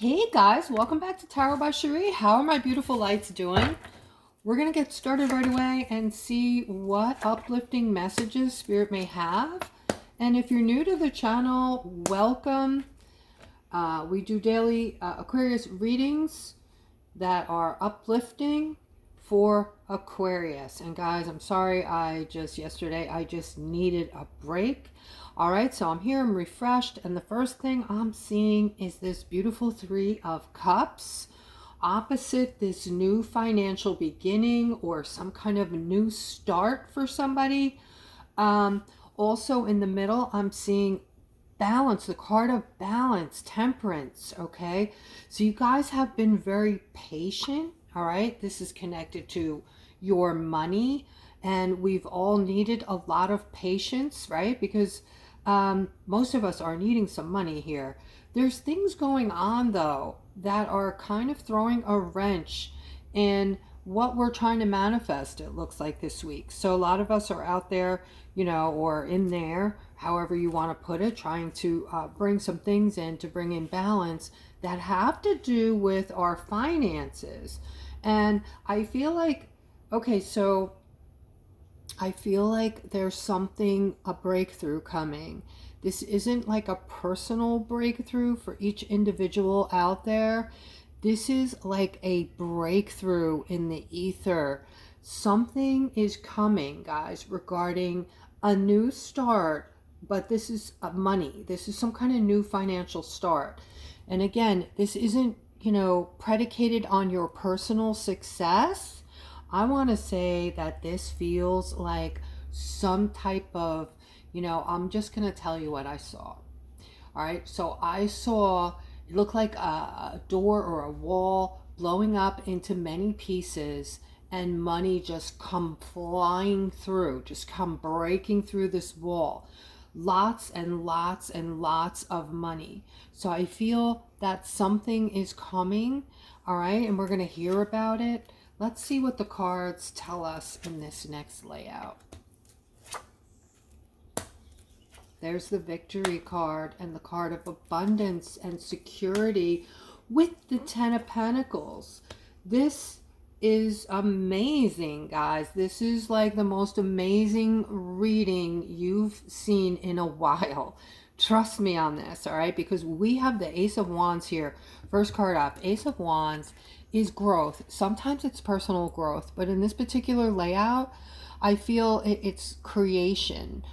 Hey guys, welcome back to Tarot by Cherie. How are my beautiful lights doing? We're going to get started right away and see what uplifting messages Spirit may have. And if you're new to the channel, welcome. We do daily Aquarius readings that are uplifting for Aquarius. And guys, I'm sorry, yesterday I just needed a break. All right, so I'm here, I'm refreshed, and the first thing I'm seeing is this beautiful Three of Cups opposite this new financial beginning or some kind of new start for somebody. Also in the middle, I'm seeing balance, the card of balance, temperance. Okay, so you guys have been very patient. All right, this is connected to your money, and we've all needed a lot of patience, right? Because most of us are needing some money here. There's things going on though that are kind of throwing a wrench in what we're trying to manifest, it looks like, this week. So a lot of us are out there, or in there, however you want to put it, trying to bring some things in to bring in balance that have to do with our finances. And I feel like, okay, so I feel like there's something, a breakthrough coming. This isn't like a personal breakthrough for each individual out there. This is like a breakthrough in the ether. Something is coming, guys, regarding a new start, but this is money. This is some kind of new financial start. And again, this isn't, predicated on your personal success. I want to say that this feels like some type of, I'm just going to tell you what I saw. All right. So I saw, it looked like a door or a wall blowing up into many pieces and money just come flying through, just come breaking through this wall. Lots and lots and lots of money. So I feel that something is coming. All right. And we're going to hear about it. Let's see what the cards tell us in this next layout. There's the Victory card and the card of abundance and security with the Ten of Pentacles. This is amazing, guys. This is like the most amazing reading you've seen in a while. Trust me on this, all right? Because we have the Ace of Wands here. First card up, Ace of Wands is growth. Sometimes it's personal growth, but in this particular layout, I feel it's creation,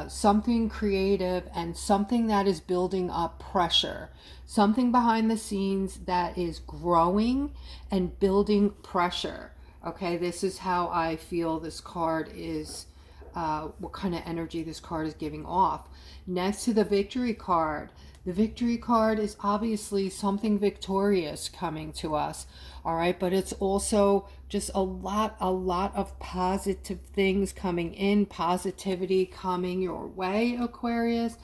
something creative and something that is building up pressure, something behind the scenes that is growing and building pressure. Okay, this is how I feel this card is, what kind of energy this card is giving off. Next to the Victory card, the Victory card is obviously something victorious coming to us, all right? But it's also just a lot of positive things coming in, positivity coming your way, Aquarius.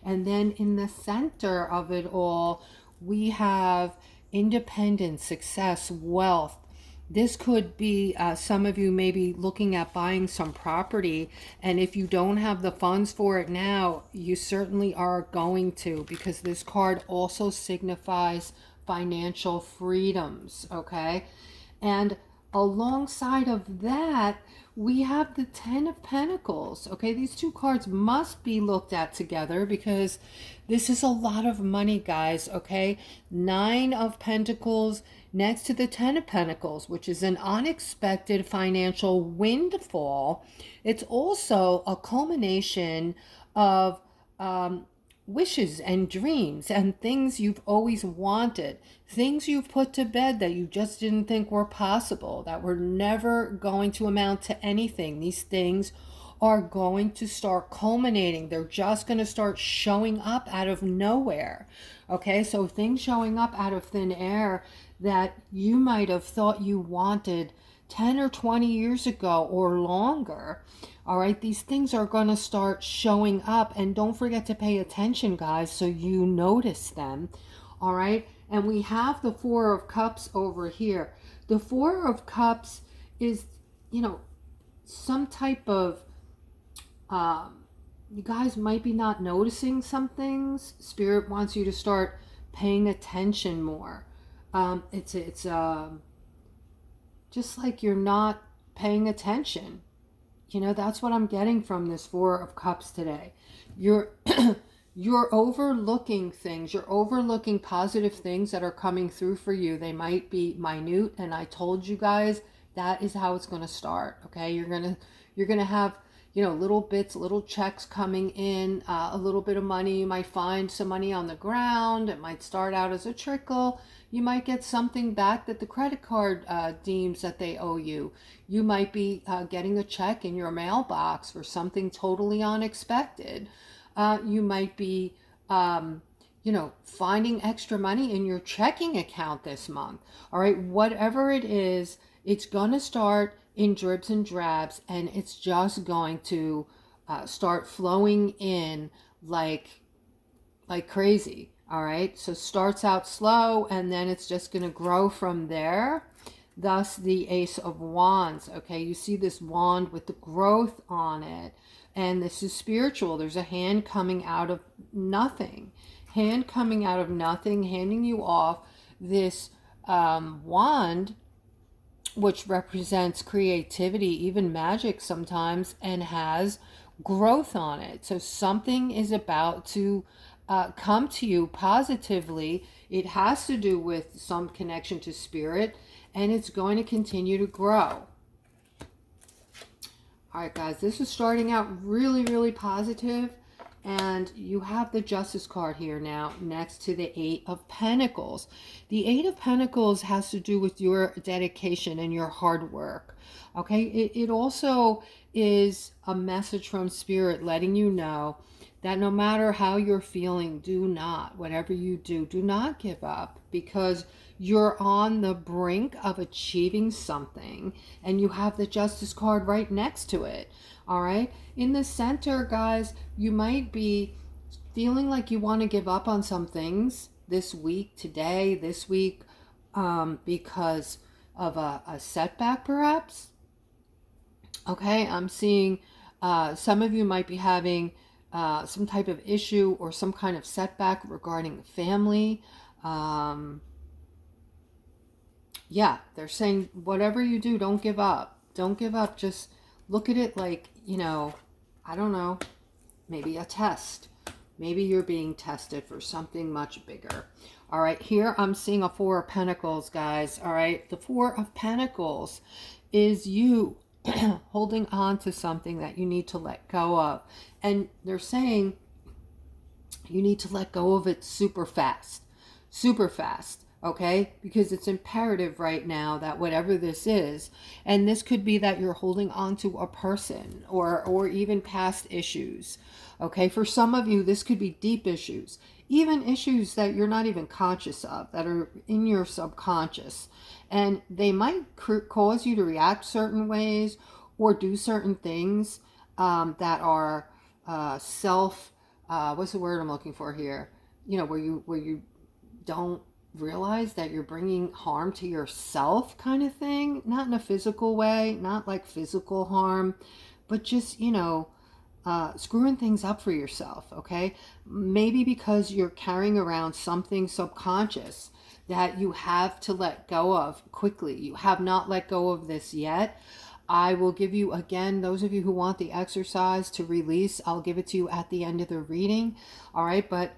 And then in the center of it all, we have independence, success, wealth. This could be some of you may be looking at buying some property, and if you don't have the funds for it now, you certainly are going to, because this card also signifies financial freedoms, okay? And alongside of that, we have the Ten of Pentacles. Okay, these two cards must be looked at together because this is a lot of money, guys. Okay, Nine of Pentacles next to the Ten of Pentacles, which is an unexpected financial windfall. It's also a culmination of wishes and dreams and things you've always wanted, things you've put to bed that you just didn't think were possible, that were never going to amount to anything. These things are going to start culminating. They're just going to start showing up out of nowhere. Okay, so things showing up out of thin air that you might have thought you wanted 10 or 20 years ago or longer. All right, these things are going to start showing up, and don't forget to pay attention, guys, so you notice them. All right, and we have the Four of Cups over here. The Four of Cups is, some type of, you guys might be not noticing some things. Spirit wants you to start paying attention more. It's just like you're not paying attention. You know, that's what I'm getting from this Four of Cups today. You're you're overlooking things. You're overlooking positive things that are coming through for you. They might be minute, and I told you guys that is how it's going to start. Okay, you're gonna have, you know, little bits, little checks coming in, a little bit of money. You might find some money on the ground. It might start out as a trickle. You might get something back that the credit card deems that they owe you. You might be getting a check in your mailbox for something totally unexpected. You might be, you know, finding extra money in your checking account this month. All right, whatever it is, it's going to start in dribs and drabs, and it's just going to start flowing in like crazy. All right, so starts out slow, and then it's just going to grow from there. Thus the Ace of Wands. Okay, you see this wand with the growth on it, and this is spiritual. There's a hand coming out of nothing, handing you off this wand, which represents creativity, even magic sometimes, and has growth on it. So something is about to come to you positively. It has to do with some connection to spirit, and it's going to continue to grow. All right, guys, this is starting out really, really positive, and you have the Justice card here now next to the Eight of Pentacles. The Eight of Pentacles has to do with your dedication and your hard work. Okay, it also is a message from Spirit letting you know that no matter how you're feeling, whatever you do not give up, because you're on the brink of achieving something, and you have the Justice card right next to it. All right, in the center, guys, you might be feeling like you want to give up on some things this week, because of a setback, perhaps. Okay, I'm seeing some of you might be having some type of issue or some kind of setback regarding the family. Yeah, they're saying whatever you do, don't give up. Don't give up. Just look at it like, you know, I don't know, maybe a test. Maybe you're being tested for something much bigger. All right, here I'm seeing a Four of Pentacles, guys. All right, the Four of Pentacles is you holding on to something that you need to let go of. And they're saying you need to let go of it super fast, okay? Because it's imperative right now that whatever this is, and this could be that you're holding on to a person or even past issues, okay? For some of you, this could be deep issues, even issues that you're not even conscious of, that are in your subconscious. And they might cause you to react certain ways or do certain things that are what's the word I'm looking for here? You know, where you don't realize that you're bringing harm to yourself, kind of thing. Not in a physical way, not like physical harm, but just, you know, screwing things up for yourself, okay? Maybe because you're carrying around something subconscious that you have to let go of quickly. You have not let go of this yet. I will give you, again, those of you who want the exercise to release, I'll give it to you at the end of the reading. All right, but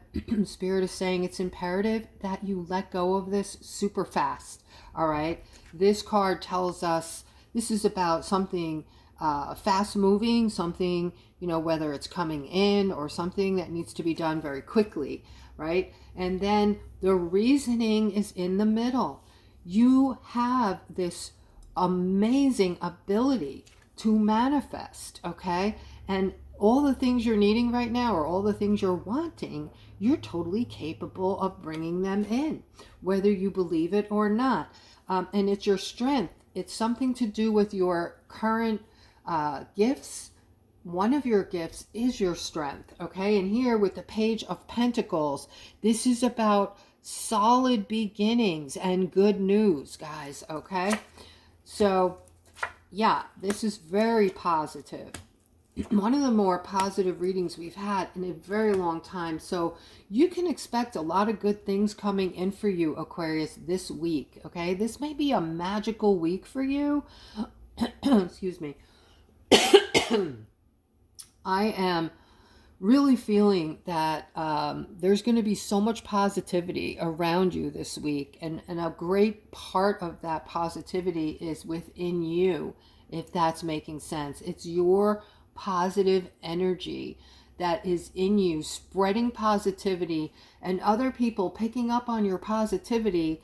Spirit is saying it's imperative that you let go of this super fast. All right, this card tells us this is about something fast moving, something, you know, whether it's coming in or something that needs to be done very quickly, right? And then the reasoning is in the middle. You have this amazing ability to manifest, okay? And all the things you're needing right now, or all the things you're wanting, you're totally capable of bringing them in, whether you believe it or not. And it's your strength. It's something to do with your current gifts. One of your gifts is your strength, okay? And here with the Page of Pentacles, this is about solid beginnings and good news, guys, okay? So, yeah, this is very positive. one of the more positive readings we've had in a very long time. So you can expect a lot of good things coming in for you, Aquarius, this week. Okay, this may be a magical week for you. Excuse me. I am really feeling that there's going to be so much positivity around you this week. And a great part of that positivity is within you, if that's making sense. It's your positive energy that is in you, spreading positivity, and other people picking up on your positivity.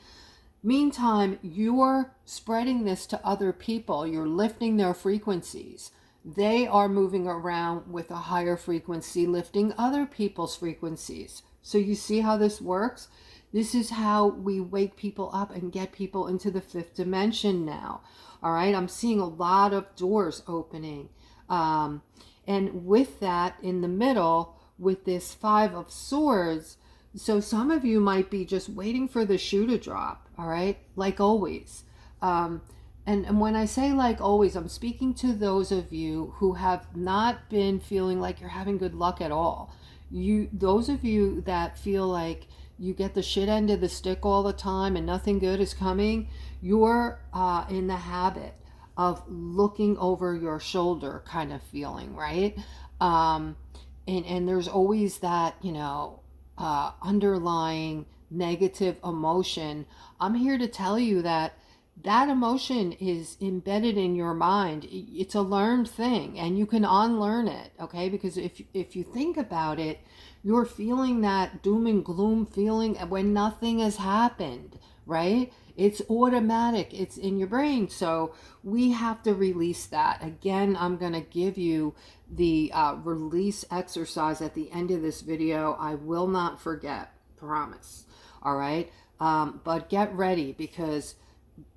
Meantime, you're spreading this to other people. You're lifting their frequencies. They are moving around with a higher frequency, lifting other people's frequencies. So you see how this works? This is how we wake people up and get people into the fifth dimension now. All right, I'm seeing a lot of doors opening. And with that in the middle, with this Five of Swords, so some of you might be just waiting for the shoe to drop, all right, like always. And when I say like always, I'm speaking to those of you who have not been feeling like you're having good luck at all. Those of you that feel like you get the shit end of the stick all the time and nothing good is coming, you're in the habit of looking over your shoulder kind of feeling, right? And there's always that, underlying negative emotion. I'm here to tell you that that emotion is embedded in your mind. It's a learned thing, and you can unlearn it, okay? Because if you think about it, you're feeling that doom and gloom feeling when nothing has happened, right? It's automatic. It's in your brain. So we have to release that. Again, I'm going to give you the release exercise at the end of this video. I will not forget, promise. All right? But get ready, because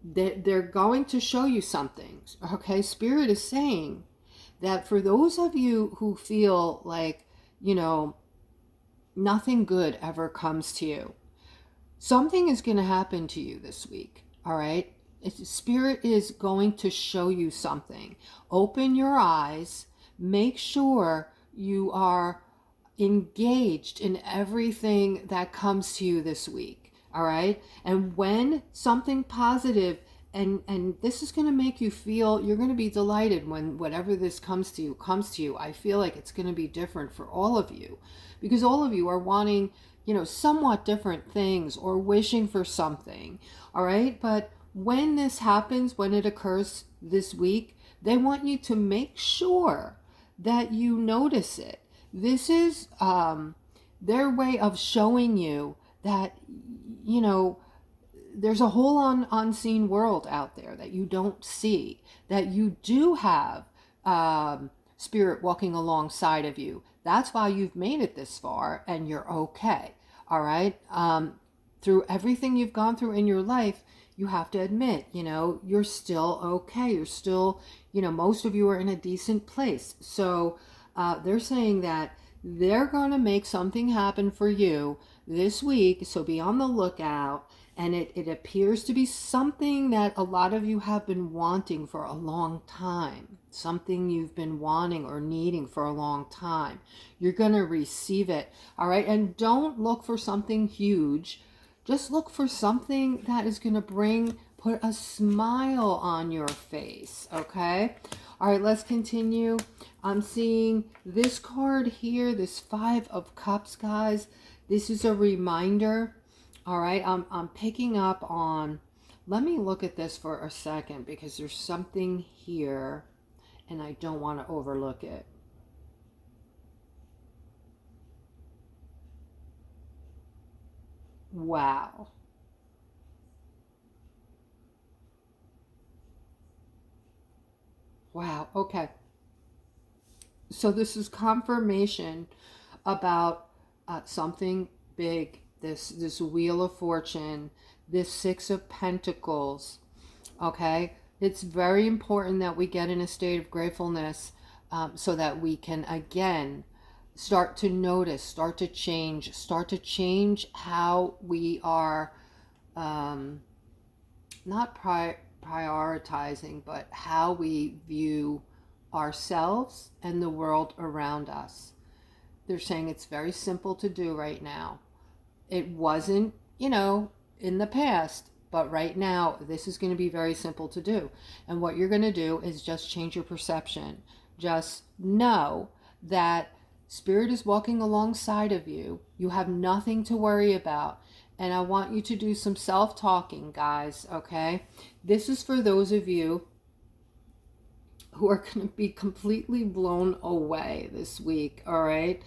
they're going to show you something. Okay? Spirit is saying that for those of you who feel like, nothing good ever comes to you, something is going to happen to you this week, all right? Spirit is going to show you something. Open your eyes. Make sure you are engaged in everything that comes to you this week, all right? And when something positive, and this is going to make you feel, you're going to be delighted when whatever this comes to you. I feel like it's going to be different for all of you, because all of you are wanting somewhat different things or wishing for something, all right? But when this happens, when it occurs this week, they want you to make sure that you notice it. This is their way of showing you that, there's a whole unseen world out there that you don't see, that you do have Spirit walking alongside of you. That's why you've made it this far and you're okay. All right. Through everything you've gone through in your life, you have to admit, you're still okay. You're still, most of you are in a decent place. So they're saying that they're going to make something happen for you this week. So be on the lookout. And it appears to be something that a lot of you have been wanting for a long time. Something you've been wanting or needing for a long time. You're going to receive it. All right. And don't look for something huge. Just look for something that is going to put a smile on your face. Okay. All right. Let's continue. I'm seeing this card here, this Five of Cups, guys. This is a reminder. All right, I'm picking up on, let me look at this for a second, because there's something here and I don't want to overlook it. Wow. Wow, okay. So this is confirmation about something big. This Wheel of Fortune, this Six of Pentacles, okay? It's very important that we get in a state of gratefulness so that we can, again, start to notice, start to change how we are not prioritizing, but how we view ourselves and the world around us. They're saying it's very simple to do right now. It wasn't, in the past, but right now, this is going to be very simple to do. And what you're going to do is just change your perception. Just know that Spirit is walking alongside of you. You have nothing to worry about. And I want you to do some self-talking, guys, okay? This is for those of you who are going to be completely blown away this week, all right?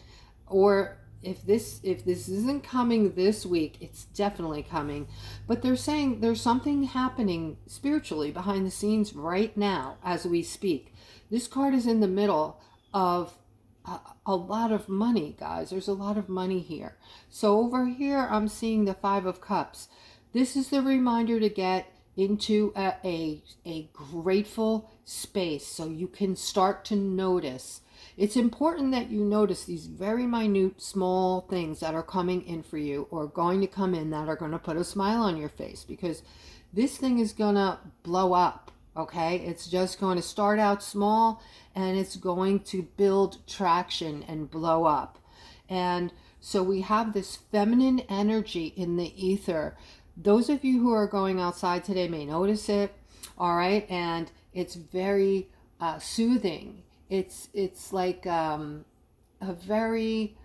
Or if this isn't coming this week, it's definitely coming. But they're saying there's something happening spiritually behind the scenes right now as we speak. This card is in the middle of a lot of money, guys. There's a lot of money here. So over here, I'm seeing the 5 of Cups. This is the reminder to get into a grateful space so you can start to notice. It's important that you notice these very minute, small things that are coming in for you or going to come in that are going to put a smile on your face, because this thing is going to blow up, okay? It's just going to start out small and it's going to build traction and blow up. And so we have this feminine energy in the ether. Those of you who are going outside today may notice it, all right? And it's very soothing. It's like a very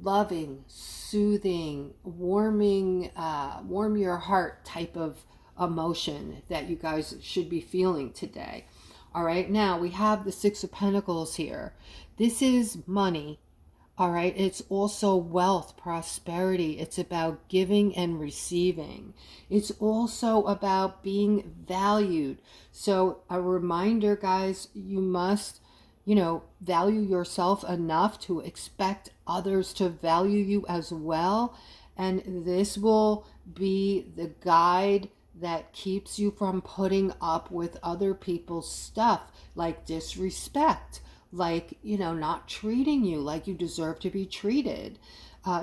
loving, soothing, warm your heart type of emotion that you guys should be feeling today. All right, now we have the 6 of Pentacles here. This is money. All right, it's also wealth, prosperity. It's about giving and receiving. It's also about being valued. So a reminder, guys, you must, value yourself enough to expect others to value you as well. And this will be the guide that keeps you from putting up with other people's stuff, like disrespect, like, not treating you like you deserve to be treated.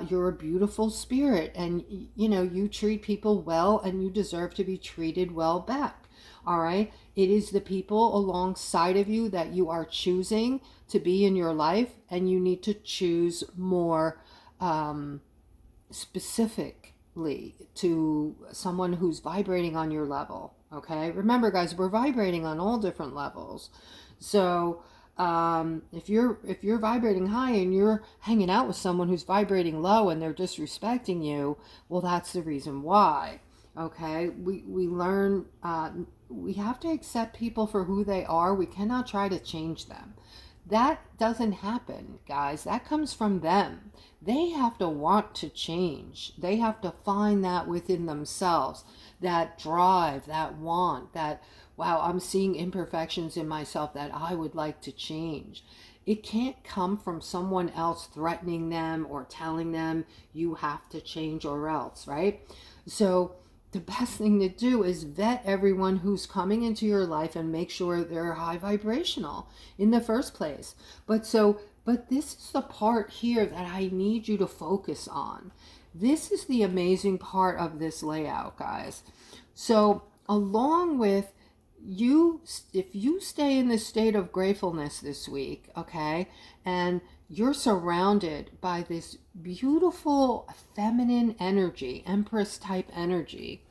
You're a beautiful spirit, and, you treat people well, and you deserve to be treated well back. All right. It is the people alongside of you that you are choosing to be in your life, and you need to choose more specifically to someone who's vibrating on your level. Okay. Remember, guys, we're vibrating on all different levels. So if you're vibrating high and you're hanging out with someone who's vibrating low and they're disrespecting you, well, that's the reason why. Okay, we learn, we have to accept people for who they are. We cannot try to change them. That doesn't happen, guys. That comes from them. They have to want to change. They have to find that within themselves, that drive, that want, that, wow, I'm seeing imperfections in myself that I would like to change. It can't come from someone else threatening them or telling them you have to change or else, right? So the best thing to do is vet everyone who's coming into your life and make sure they're high vibrational in the first place. But this is the part here that I need you to focus on. This is the amazing part of this layout, guys. So along with you, if you stay in this state of gratefulness this week, okay, and you're surrounded by this beautiful feminine energy, Empress type energy,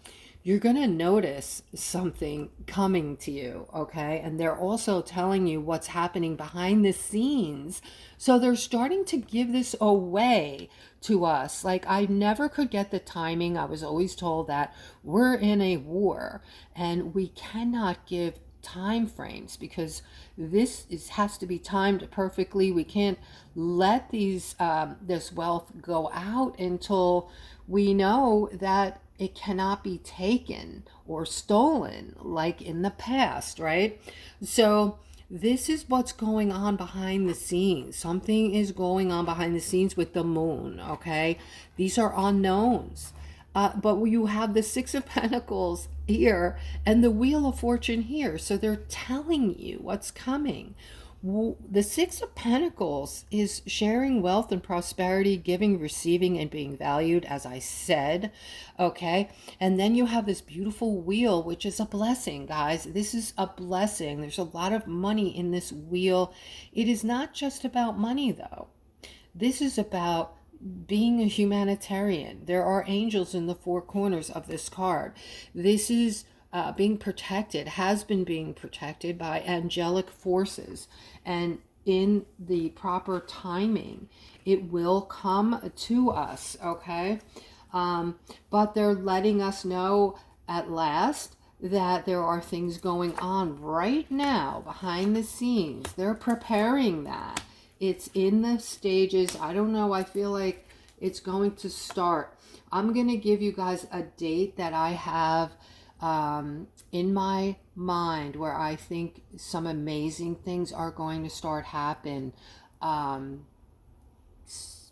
you're going to notice something coming to you, okay? And they're also telling you what's happening behind the scenes. So they're starting to give this away to us. Like, I never could get the timing. I was always told that we're in a war and we cannot give time frames because this has to be timed perfectly. We can't let these this wealth go out until we know that it cannot be taken or stolen like in the past, right? So this is what's going on behind the scenes. Something is going on behind the scenes with the moon, okay? These are unknowns. But you have the 6 of Pentacles here and the Wheel of Fortune here. So they're telling you what's coming. The Six of Pentacles is sharing wealth and prosperity, giving, receiving, and being valued, as I said. Okay. And then you have this beautiful wheel, which is a blessing, guys. This is a blessing. There's a lot of money in this wheel. It is not just about money, though. This is about being a humanitarian. There are angels in the four corners of this card. This is being protected, has been being protected by angelic forces. And in the proper timing, it will come to us, okay? But they're letting us know at last that there are things going on right now behind the scenes. They're preparing that. It's in the stages. I don't know. I feel like it's going to start. I'm going to give you guys a date that I have in my mind where I think some amazing things are going to start happen.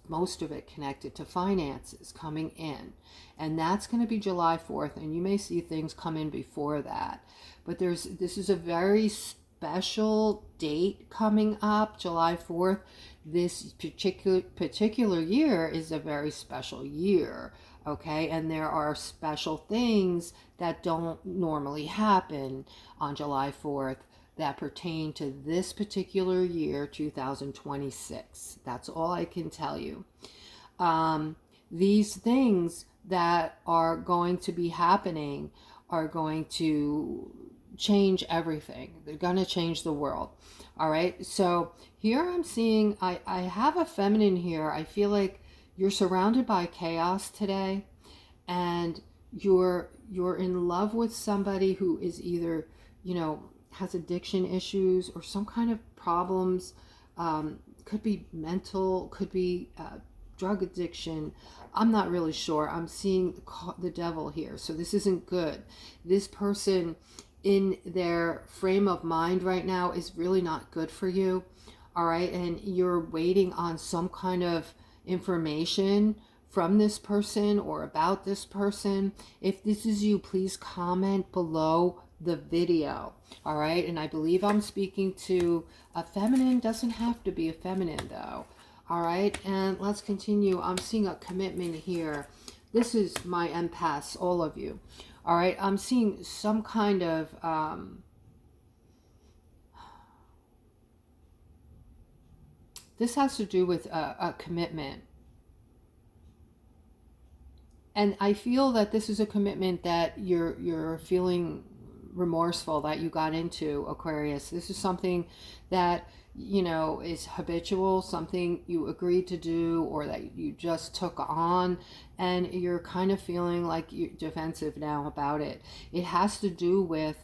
Most of it connected to finances coming in. And that's going to be July 4th. And you may see things come in before that. But this is a very special date coming up, July 4th. This particular year is a very special year, okay? And there are special things that don't normally happen on July 4th that pertain to this particular year, 2026. That's all I can tell you. These things that are going to be happening are going to change everything. They're going to change the world. All right. So here I'm seeing, I have a feminine here. I feel like you're surrounded by chaos today, and you're in love with somebody who is either, has addiction issues or some kind of problems. Could be mental, could be drug addiction. I'm not really sure. I'm seeing the devil here. So this isn't good. This person in their frame of mind right now is really not good for you. All right. And you're waiting on some kind of information from this person or about this person. If this is you, please comment below the video. All right. And I believe I'm speaking to a feminine. Doesn't have to be a feminine though. All right. And let's continue. I'm seeing a commitment here. This is my empaths, all of you. All right. I'm seeing some kind of this has to do with a commitment. And I feel that this is a commitment that you're feeling remorseful that you got into, Aquarius. This is something that, is habitual, something you agreed to do or that you just took on, and you're kind of feeling like you're defensive now about it. It has to do with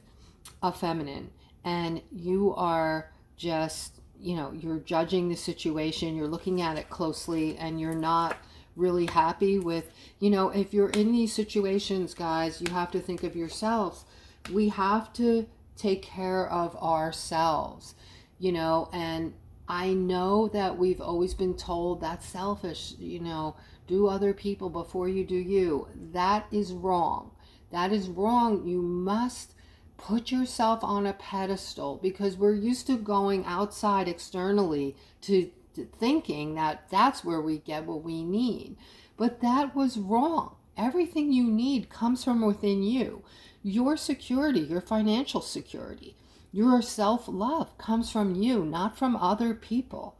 a feminine, and you are just, you're judging the situation, you're looking at it closely, and you're not really happy with, if you're in these situations, guys, you have to think of yourselves. We have to take care of ourselves, and I know that we've always been told that's selfish, do other people before you do you. That is wrong. That is wrong. You must put yourself on a pedestal, because we're used to going outside externally to thinking that that's where we get what we need. But that was wrong. Everything you need comes from within you. Your security, your financial security, your self-love comes from you, not from other people.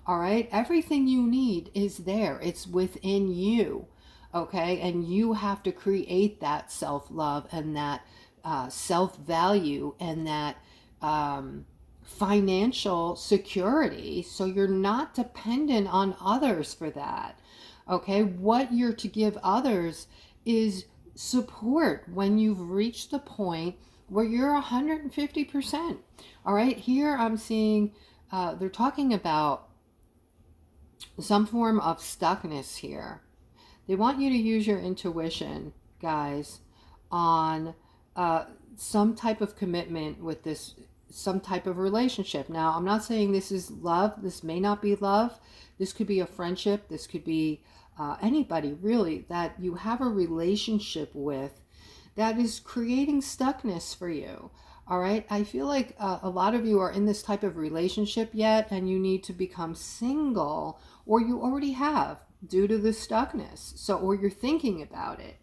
All right? Everything you need is there. It's within you. Okay? And you have to create that self-love and that self-value and that financial security, so you're not dependent on others for that. Okay? What you're to give others is support when you've reached the point where you're 150%. All right? Here I'm seeing they're talking about some form of stuckness here. They want you to use your intuition, guys, on some type of commitment with this, some type of relationship. Now, I'm not saying this is love. This may not be love. This could be a friendship. This could be anybody, really, that you have a relationship with that is creating stuckness for you. All right. I feel like a lot of you are in this type of relationship yet, and you need to become single, or you already have due to the stuckness. So, or you're thinking about it.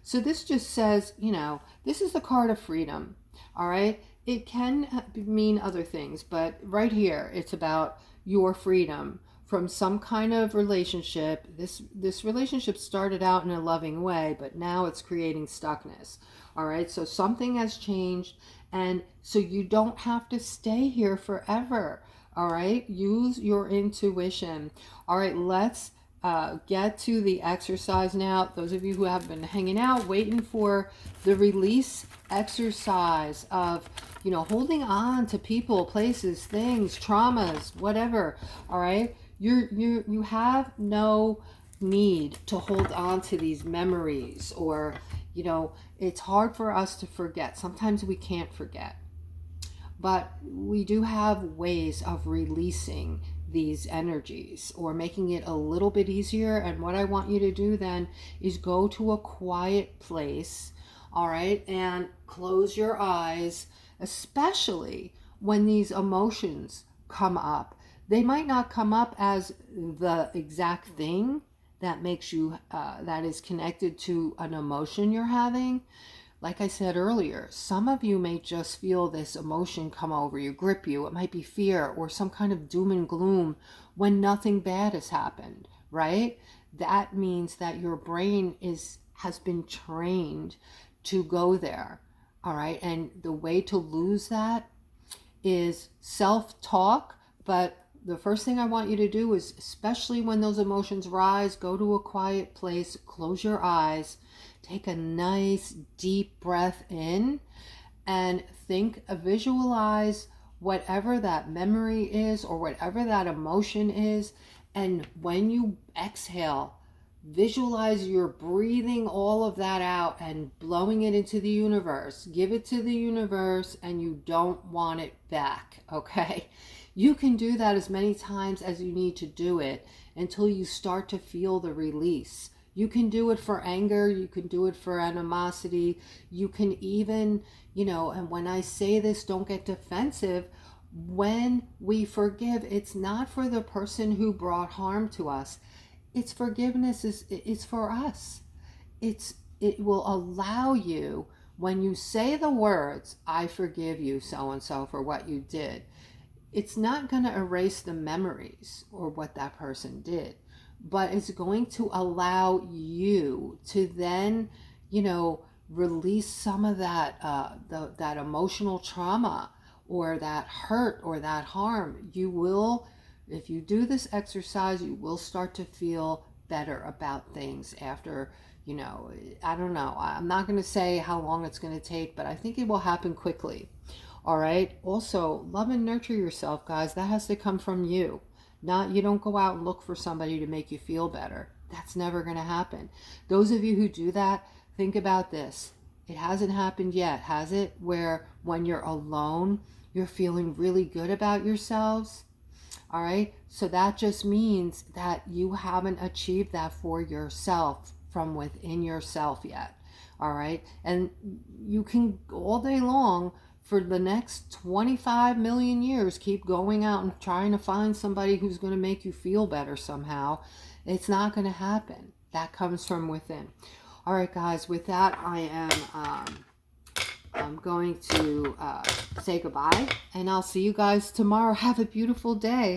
So this just says, you know, this is the card of freedom. All right. It can mean other things, but right here, it's about your freedom from some kind of relationship. This relationship started out in a loving way, but now it's creating stuckness. All right. So something has changed, and so you don't have to stay here forever. All right. Use your intuition. All right. Let's get to the exercise now. Those of you who have been hanging out, waiting for the release exercise of, you know, holding on to people, places, things, traumas, whatever. All right. You have no need to hold on to these memories, or, you know, it's hard for us to forget. Sometimes we can't forget, but we do have ways of releasing these energies or making it a little bit easier. And what I want you to do then is go to a quiet place, all right, and close your eyes, especially when these emotions come up. They might not come up as the exact thing that makes you, that is connected to an emotion you're having. Like I said earlier, some of you may just feel this emotion come over you, grip you. It might be fear or some kind of doom and gloom when nothing bad has happened, right? That means that your brain has been trained to go there, all right? And the way to lose that is self-talk. But the first thing I want you to do is, especially when those emotions rise, go to a quiet place, close your eyes, take a nice deep breath in, and visualize whatever that memory is or whatever that emotion is. And when you exhale, visualize you're breathing all of that out and blowing it into the universe. Give it to the universe, and you don't want it back, okay? You can do that as many times as you need to do it until you start to feel the release. You can do it for anger. You can do it for animosity. You can even, you know, and when I say this, don't get defensive. When we forgive, it's not for the person who brought harm to us. It's forgiveness it's for us. It will allow you, when you say the words, I forgive you so-and-so for what you did, it's not going to erase the memories or what that person did, but it's going to allow you to then, you know, release some of that, that emotional trauma or that hurt or that harm. You will, if you do this exercise, you will start to feel better about things after, you know, I don't know. I'm not going to say how long it's going to take, but I think it will happen quickly. All right. Also, love and nurture yourself, guys. That has to come from you. Not, you don't go out and look for somebody to make you feel better. That's never going to happen. Those of you who do that, think about this. It hasn't happened yet, has it? Where when you're alone, you're feeling really good about yourselves. All right. So that just means that you haven't achieved that for yourself from within yourself yet. All right. And you can all day long, for the next 25 million years, keep going out and trying to find somebody who's going to make you feel better somehow. It's not going to happen. That comes from within. All right, guys, with that, I'm going to say goodbye, and I'll see you guys tomorrow. Have a beautiful day.